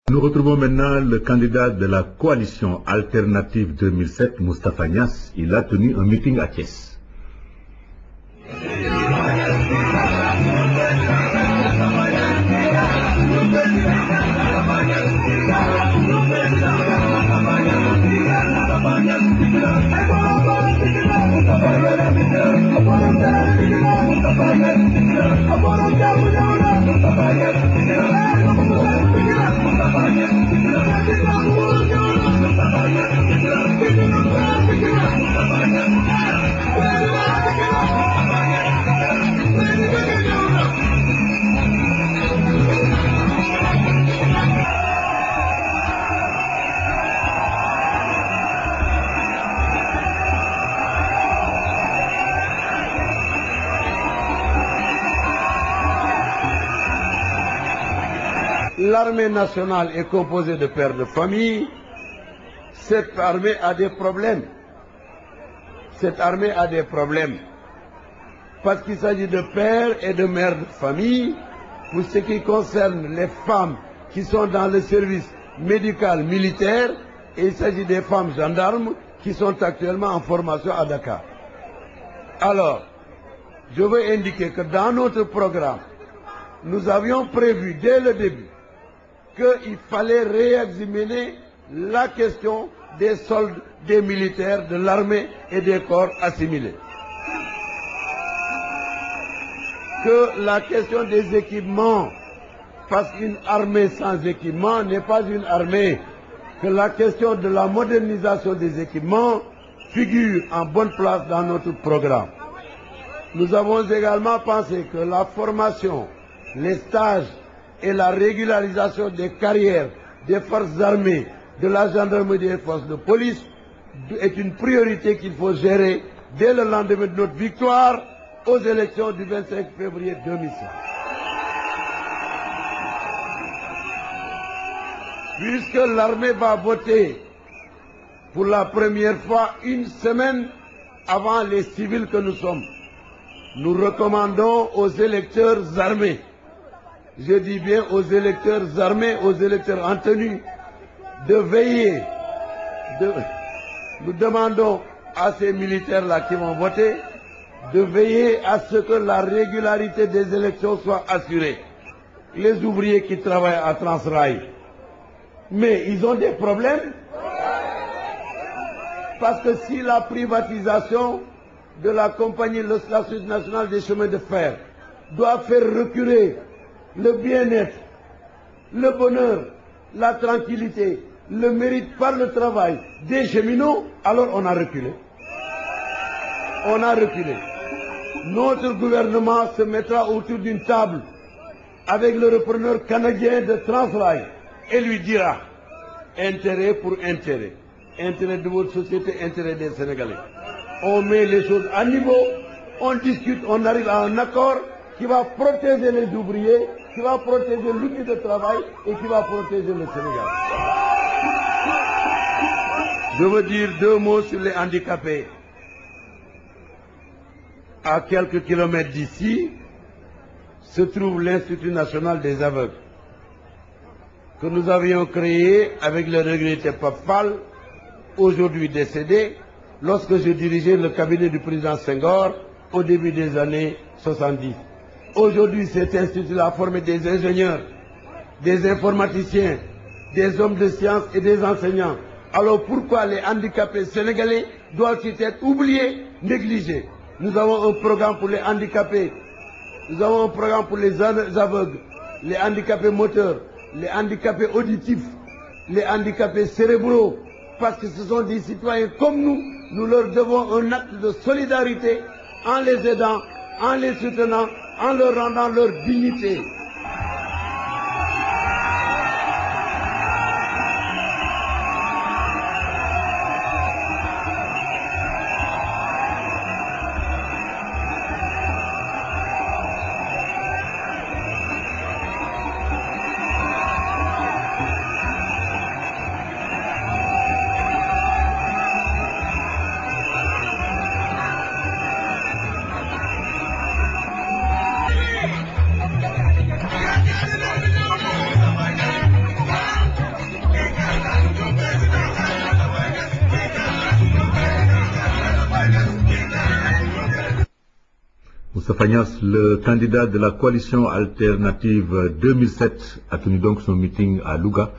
Nous retrouvons maintenant le candidat de la coalition alternative 2007, Moustapha Niasse. Il a tenu un meeting à Thiès. L'armée nationale est composée de pères de famille. Cette armée a des problèmes. Cette armée a des problèmes. Parce qu'il s'agit de pères et de mères de famille. Pour ce qui concerne les femmes qui sont dans le service médical militaire, et il s'agit des femmes gendarmes qui sont actuellement en formation à Dakar. Alors, je veux indiquer que dans notre programme, nous avions prévu dès le début qu'il fallait réexaminer la question des soldes des militaires, de l'armée et des corps assimilés. Que la question des équipements, parce qu'une armée sans équipement n'est pas une armée, que la question de la modernisation des équipements figure en bonne place dans notre programme. Nous avons également pensé que la formation, les stages et la régularisation des carrières des forces armées, de la gendarmerie et des forces de police est une priorité qu'il faut gérer dès le lendemain de notre victoire aux élections du 25 février 2005. Puisque l'armée va voter pour la première fois une semaine avant les civils que nous sommes, nous recommandons aux électeurs armés, je dis bien aux électeurs armés, aux électeurs en tenue, de veiller. Nous demandons à ces militaires-là qui vont voter de veiller à ce que la régularité des élections soit assurée. Les ouvriers qui travaillent à Transrail, mais ils ont des problèmes. Parce que si la privatisation de la compagnie, l'Institut national des chemins de fer, doit faire reculer le bien-être, le bonheur, la tranquillité, le mérite par le travail des cheminots, alors on a reculé. On a reculé. Notre gouvernement se mettra autour d'une table avec le repreneur canadien de Transrail et lui dira intérêt pour intérêt. Intérêt de votre société, intérêt des Sénégalais. On met les choses à niveau, on discute, on arrive à un accord qui va protéger les ouvriers, qui va protéger l'outil de travail et qui va protéger le Sénégal. Je veux dire deux mots sur les handicapés. À quelques kilomètres d'ici se trouve l'Institut national des aveugles que nous avions créé avec le regretté Pape Fall, aujourd'hui décédé, lorsque je dirigeais le cabinet du président Senghor au début des années 70. Aujourd'hui, cet institut a formé des ingénieurs, des informaticiens, des hommes de sciences et des enseignants. Alors pourquoi les handicapés sénégalais doivent-ils être oubliés, négligés? Nous avons un programme pour les handicapés, nous avons un programme pour les aveugles, les handicapés moteurs, les handicapés auditifs, les handicapés cérébraux, parce que ce sont des citoyens comme nous, nous leur devons un acte de solidarité en les aidant, en les soutenant, en leur rendant leur dignité. Moustapha Niasse, le candidat de la coalition alternative 2007, a tenu donc son meeting à Louga.